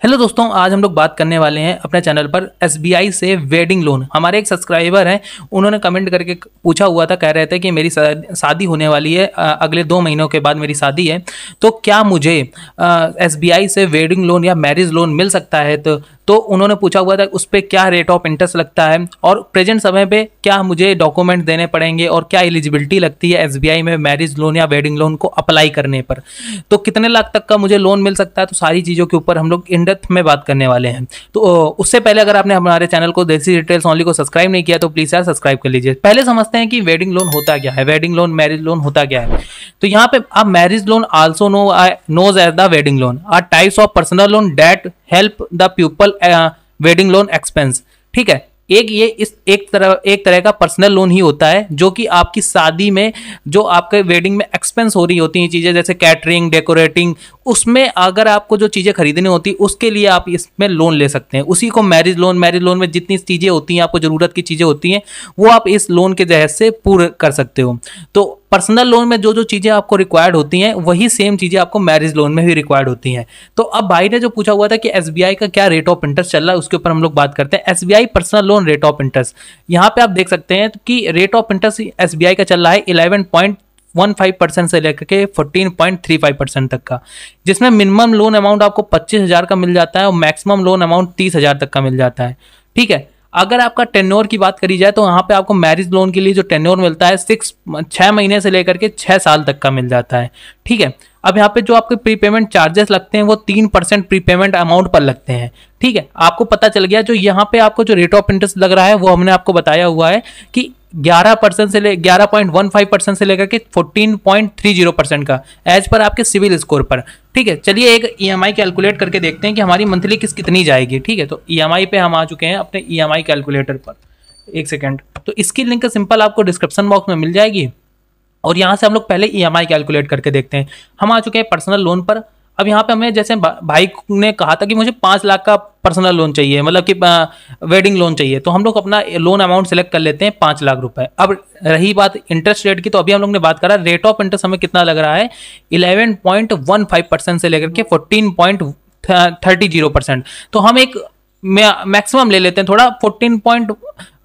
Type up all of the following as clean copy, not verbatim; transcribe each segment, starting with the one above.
Hello दोस्तों, आज हम लोग बात करने वाले हैं अपने चैनल पर एसबीआई से वेडिंग लोन। हमारे एक सब्सक्राइबर हैं, उन्होंने कमेंट करके पूछा हुआ था, कह रहे थे कि मेरी शादी होने वाली है, अगले 2 महीनों के बाद मेरी शादी है, तो क्या मुझे एसबीआई से वेडिंग लोन या मैरिज लोन मिल सकता है। तो उन्होंने पूछा हुआ था उस पर क्या रेट ऑफ इंटरेस्ट लगता है और प्रेजेंट समय पे क्या मुझे डॉक्यूमेंट देने पड़ेंगे और क्या एलिजिबिलिटी लगती है एसबीआई में मैरिज लोन या वेडिंग लोन को अप्लाई करने पर, तो कितने लाख तक का मुझे लोन मिल सकता है। तो सारी चीज़ों के ऊपर हम लोग इन डेप्थ में बात करने वाले हैं। तो उससे पहले अगर आपने हमारे चैनल को देसी डिटेल्स ओनली को सब्सक्राइब नहीं किया तो प्लीज़ यार सब्सक्राइब कर लीजिए। पहले समझते हैं कि वेडिंग लोन होता क्या है, वेडिंग लोन मैरिज लोन होता क्या है। तो यहाँ पे आप marriage loan also knows as the wedding loan are types of personal loan that help the people wedding loan expense. ठीक है, एक तरह का पर्सनल लोन ही होता है जो कि आपकी शादी में जो आपके वेडिंग में एक्सपेंस हो रही होती हैं चीज़ें, जैसे कैटरिंग, डेकोरेटिंग, उसमें अगर आपको जो चीज़ें खरीदनी होती उसके लिए आप इसमें लोन ले सकते हैं। उसी को मैरिज लोन में जितनी चीज़ें होती हैं, आपको ज़रूरत की चीज़ें होती हैं, वो आप इस लोन के जहज से पूरे कर सकते हो। तो पर्सनल लोन में जो जो चीज़ें आपको रिक्वायर्ड होती हैं वही सेम चीज़ें आपको मैरिज लोन में भी रिक्वायर्ड होती हैं। तो अब भाई ने जो पूछा हुआ था कि एसबीआई का क्या रेट ऑफ इंटरेस्ट चल रहा है, उसके ऊपर हम लोग बात करते हैं। SBI personal loan rate of interest, यहाँ पे आप देख सकते हैं कि रेट ऑफ इंटरेस्ट एसबीआई का चल रहा है 11.15% से लेकर के 14.35% तक का, जिसमें मिनिमम लोन अमाउंट आपको 25,000 का मिल जाता है और मैक्सिमम लोन अमाउंट 30,000 तक का मिल जाता है। ठीक है, अगर आपका टेन्योर की बात करी जाए तो यहाँ पे आपको मैरिज लोन के लिए जो टेन्योर मिलता है 6 महीने से लेकर के 6 साल तक का मिल जाता है। ठीक है, अब यहाँ पे जो आपके प्रीपेमेंट चार्जेस लगते हैं वो 3% प्रीपेमेंट अमाउंट पर लगते हैं। ठीक है, आपको पता चल गया जो यहाँ पे आपको जो रेट ऑफ इंटरेस्ट लग रहा है वो हमने आपको बताया हुआ है कि 11.15% से लेकर के 14.30% का, एज पर आपके सिविल स्कोर पर। ठीक है, चलिए एक ईएमआई कैलकुलेट करके देखते हैं कि हमारी मंथली कितनी जाएगी। ठीक है, तो ईएमआई पे हम आ चुके हैं अपने ईएमआई कैलकुलेटर पर। एक सेकेंड, तो इसकी लिंक सिंपल आपको डिस्क्रिप्शन बॉक्स में मिल जाएगी और यहाँ से हम लोग पहले ईएमआई कैलकुलेट करके देखते हैं। हम आ चुके हैं पर्सनल लोन पर। अब यहाँ पे हमें, जैसे भाई ने कहा था कि मुझे 5 लाख का पर्सनल लोन चाहिए, मतलब कि वेडिंग लोन चाहिए, तो हम लोग अपना लोन अमाउंट सेलेक्ट कर लेते हैं 5 लाख रुपए। अब रही बात इंटरेस्ट रेट की, तो अभी हम लोग ने बात करा रेट ऑफ इंटरेस्ट हमें कितना लग रहा है, 11.15% से लेकर के 14.30%। तो हम एक मैक्सिमम ले लेते हैं थोड़ा,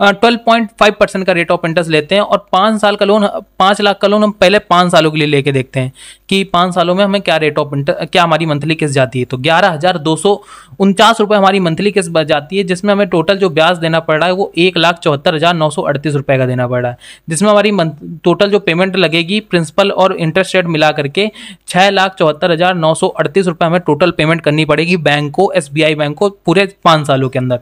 12.5% का रेट ऑफ इंटरेस्ट लेते हैं और 5 साल का लोन, 5 लाख का लोन हम पहले 5 सालों के लिए लेके देखते हैं कि 5 सालों में हमें क्या रेट ऑफ इंटरेस्ट, क्या हमारी मंथली किस्त जाती है। तो 11,249 रुपये हमारी मंथली किस्त बच जाती है, जिसमें हमें टोटल जो ब्याज देना पड़ रहा है वो 1,74,938 रुपये का देना पड़ रहा है, जिसमें हमारी टोटल जो पेमेंट लगेगी प्रिंसिपल और इंटरेस्ट रेट मिला करके 6,74,938 रुपये हमें टोटल पेमेंट करनी पड़ेगी बैंक को, एसबीआई बैंक को, पूरे 5 सालों के अंदर।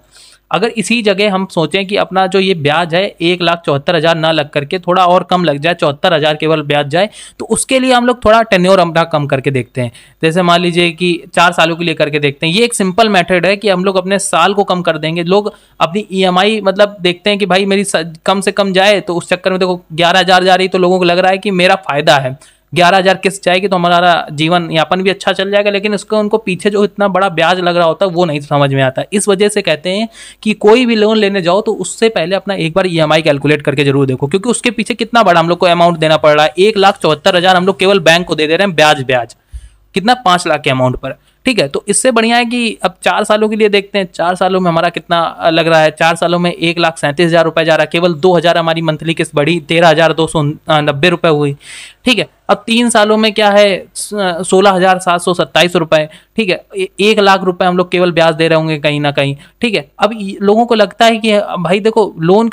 अगर इसी जगह हम सोचें कि अपना जो ये ब्याज है 1,74,000 ना लग करके थोड़ा और कम लग जाए, 74,000 केवल ब्याज जाए, तो उसके लिए हम लोग थोड़ा टेन्योर अपना कम करके देखते हैं। जैसे मान लीजिए कि 4 सालों के लिए करके देखते हैं। ये एक सिंपल मेथड है कि हम लोग अपने साल को कम कर देंगे। लोग अपनी ईएमआई मतलब देखते हैं कि भाई मेरी कम से कम जाए, तो उस चक्कर में देखो 11,000 जा रही, तो लोगों को लग रहा है कि मेरा फायदा है, 11,000 किस्त जाएगी तो हमारा जीवन यापन भी अच्छा चल जाएगा, लेकिन उसको उनको पीछे जो इतना बड़ा ब्याज लग रहा होता है वो नहीं समझ में आता। इस वजह से कहते हैं कि कोई भी लोन लेने जाओ तो उससे पहले अपना एक बार ईएमआई कैलकुलेट करके जरूर देखो, क्योंकि उसके पीछे कितना बड़ा हम लोग को अमाउंट देना पड़ रहा है। 1,74,000 हम लोग केवल बैंक को दे रहे हैं ब्याज कितना, 5 लाख के अमाउंट पर। ठीक है, तो इससे बढ़िया है कि अब 4 सालों के लिए देखते हैं, 4 सालों में हमारा कितना लग रहा है। 4 सालों में 1,37,000 रुपये जा रहा है, केवल 2,000 हमारी मंथली किस्त बढ़ी, 13,290 रुपये हुई। ठीक है, अब 3 सालों में क्या है, 16,727 रुपये। ठीक है, 1 लाख रुपए हम लोग केवल ब्याज दे रहे होंगे कहीं ना कहीं। ठीक है, अब लोगों को लगता है कि भाई देखो लोन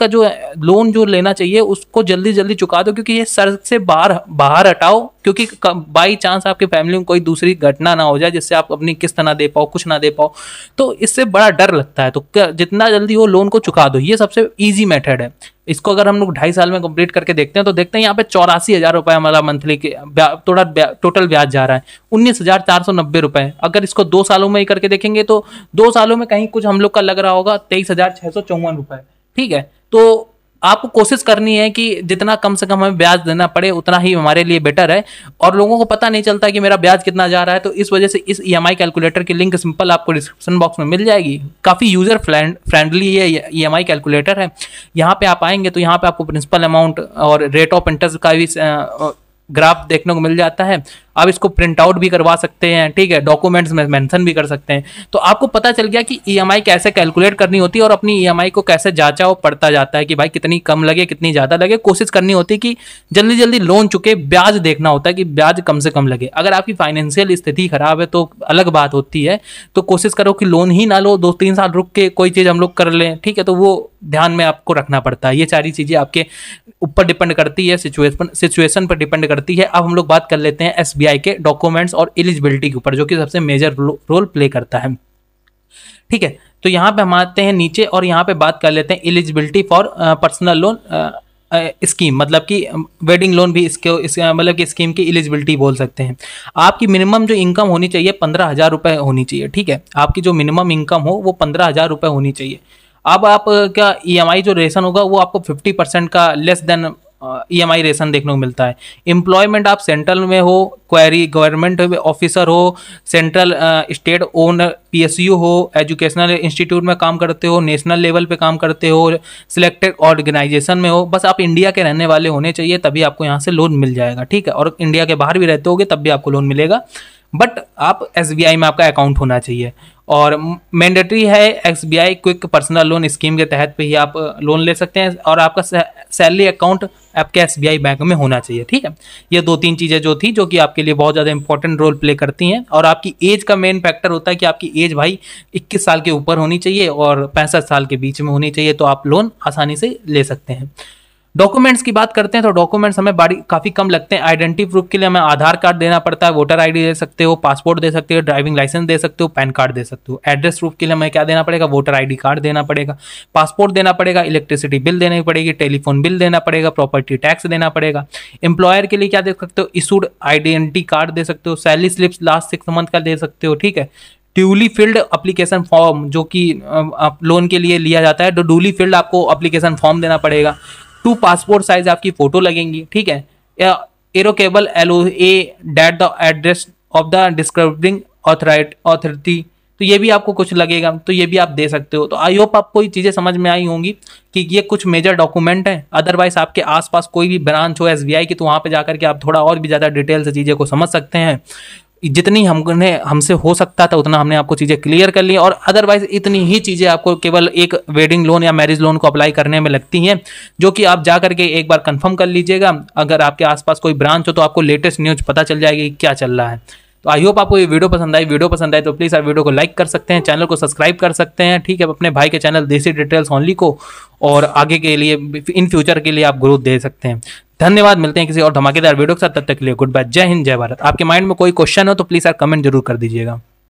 जो लेना चाहिए उसको जल्दी जल्दी चुका दो, क्योंकि ये सर से बाहर हटाओ, क्योंकि बाई चांस आपके फैमिली में कोई दूसरी घटना ना हो जाए जिससे आप अपनी किस्त ना दे पाओ, कुछ ना दे पाओ, तो इससे बड़ा डर लगता है। तो जितना जल्दी हो लोन को चुका दो, ये सबसे ईजी मेथड है। इसको अगर हम लोग 2.5 साल में कंप्लीट करके देखते हैं तो देखते हैं यहाँ पे 84,000 रुपये हमारा मंथली के टोटल ब्याज जा रहा है, 19,490 रुपये। अगर इसको 2 सालों में ही करके देखेंगे तो 2 सालों में कहीं कुछ हम लोग का लग रहा होगा 23,654 रुपये। ठीक है, तो आपको कोशिश करनी है कि जितना कम से कम हमें ब्याज देना पड़े उतना ही हमारे लिए बेटर है, और लोगों को पता नहीं चलता कि मेरा ब्याज कितना जा रहा है। तो इस वजह से इस ईएमआई कैलकुलेटर की लिंक सिंपल आपको डिस्क्रिप्शन बॉक्स में मिल जाएगी। काफ़ी यूजर फ्रेंडली ये ईएमआई कैलकुलेटर है। यहाँ पे आप आएंगे तो यहाँ पे आपको प्रिंसिपल अमाउंट और रेट ऑफ इंटरेस्ट का भी ग्राफ देखने को मिल जाता है। आप इसको प्रिंट आउट भी करवा सकते हैं, ठीक है, डॉक्यूमेंट्स में मेंशन भी कर सकते हैं। तो आपको पता चल गया कि ईएमआई कैसे कैलकुलेट करनी होती है और अपनी ईएमआई को कैसे जांचा और पड़ता जाता है कि भाई कितनी कम लगे कितनी ज़्यादा लगे। कोशिश करनी होती है कि जल्दी जल्दी लोन चुके, ब्याज देखना होता है कि ब्याज कम से कम लगे। अगर आपकी फाइनेंशियल स्थिति खराब है तो अलग बात होती है, तो कोशिश करो कि लोन ही ना लो, 2-3 साल रुक के कोई चीज़ हम लोग कर लें, ठीक है। तो वो ध्यान में आपको रखना पड़ता है। ये सारी चीज़ें आपके ऊपर डिपेंड करती है, सिचुएशन पर डिपेंड करती है। अब हम लोग बात कर लेते हैं एसबीआई के डॉक्यूमेंट्स और एलिजिबिलिटी के ऊपर, जो कि सबसे मेजर रोल प्ले करता है, ठीक है। तो यहाँ पे हम आते हैं नीचे और यहाँ पे बात कर लेते हैं eligibility for personal loan scheme, मतलब कि वेडिंग लोन भी इसके मतलब कि स्कीम की एलिजिबिलिटी बोल सकते हैं। आपकी मिनिमम जो इनकम होनी चाहिए 15,000 रुपये होनी चाहिए, ठीक है। आपकी जो मिनिमम इनकम हो वो 15,000 रुपये होनी चाहिए। अब आप क्या ईएमआई जो रेशन होगा वो आपको 50% का लेस देन ईएमआई रेशन देखने को मिलता है। एम्प्लॉयमेंट आप सेंट्रल में हो, क्वेरी गवर्नमेंट ऑफिसर हो, सेंट्रल स्टेट ओन पीएसयू हो, एजुकेशनल इंस्टीट्यूट में काम करते हो, नेशनल लेवल पे काम करते हो, सिलेक्टेड ऑर्गेनाइजेशन में हो, बस आप इंडिया के रहने वाले होने चाहिए, तभी आपको यहाँ से लोन मिल जाएगा, ठीक है। और इंडिया के बाहर भी रहते होगे तब भी आपको लोन मिलेगा, बट आप एसबीआई में आपका अकाउंट होना चाहिए। और मैंडेटरी है SBI quick personal loan scheme के तहत पे ही आप लोन ले सकते हैं, और आपका सैलरी अकाउंट आपके एसबीआई बैंक में होना चाहिए, ठीक है। ये 2-3 चीज़ें जो थी जो कि आपके लिए बहुत ज़्यादा इंपॉर्टेंट रोल प्ले करती हैं। और आपकी एज का मेन फैक्टर होता है कि आपकी एज भाई 21 साल के ऊपर होनी चाहिए और 65 साल के बीच में होनी चाहिए, तो आप लोन आसानी से ले सकते हैं। डॉक्यूमेंट्स की बात करते हैं तो डॉक्यूमेंट्स हमें काफ़ी कम लगते हैं। आइडेंटिटी प्रूफ के लिए हमें आधार कार्ड देना पड़ता है, वोटर आईडी दे सकते हो, पासपोर्ट दे सकते हो, ड्राइविंग लाइसेंस दे सकते हो, पैन कार्ड दे सकते हो। एड्रेस प्रूफ के लिए हमें क्या देना पड़ेगा, वोटर आईडी कार्ड देना पड़ेगा, पासपोर्ट देना पड़ेगा, इलेक्ट्रिसिटी बिल देनी पड़ेगी, टेलीफोन बिल देना पड़ेगा, प्रॉपर्टी टैक्स देना पड़ेगा। एम्प्लॉयर के लिए क्या दे सकते हो, इशूड आइडेंटिटी कार्ड दे सकते हो, सैलरी स्लिप्स लास्ट 6 मंथ का दे सकते हो, ठीक है। ड्यूली फिल्ड एप्लीकेशन फॉर्म जो कि लोन के लिए लिया जाता है, तो ड्यूली फिल्ड आपको एप्लीकेशन फॉर्म देना पड़ेगा। 2 पासपोर्ट साइज आपकी फोटो लगेंगी, ठीक है। Irrevocable LOA date the address of the describing authority, तो ये भी आपको कुछ लगेगा, तो ये भी आप दे सकते हो। तो आई होप आपको ये चीज़ें समझ में आई होंगी कि ये कुछ मेजर डॉक्यूमेंट हैं। अदरवाइज आपके आसपास कोई भी ब्रांच हो एसबीआई की, तो वहाँ पे जाकर के आप थोड़ा और भी ज़्यादा डिटेल से चीज़ें को समझ सकते हैं। जितनी हमसे हो सकता था उतना हमने आपको चीज़ें क्लियर कर ली, और अदरवाइज इतनी ही चीज़ें आपको केवल एक वेडिंग लोन या मैरिज लोन को अप्लाई करने में लगती हैं, जो कि आप जा करके एक बार कंफर्म कर लीजिएगा। अगर आपके आसपास कोई ब्रांच हो तो आपको लेटेस्ट न्यूज़ पता चल जाएगी क्या चल रहा है। तो आई होप आपको ये वीडियो पसंद आई। वीडियो पसंद आए तो प्लीज़ आप वीडियो को लाइक कर सकते हैं, चैनल को सब्सक्राइब कर सकते हैं, ठीक है, अपने भाई के चैनल देसी डिटेल्स ओनली को, और आगे के लिए इन फ्यूचर के लिए आप ग्रोथ दे सकते हैं। धन्यवाद, मिलते हैं किसी और धमाकेदार वीडियो के साथ, तब तक के लिए गुड बाय, जय हिंद, जय भारत। आपके माइंड में कोई क्वेश्चन हो तो प्लीज़ आप कमेंट जरूर कर दीजिएगा।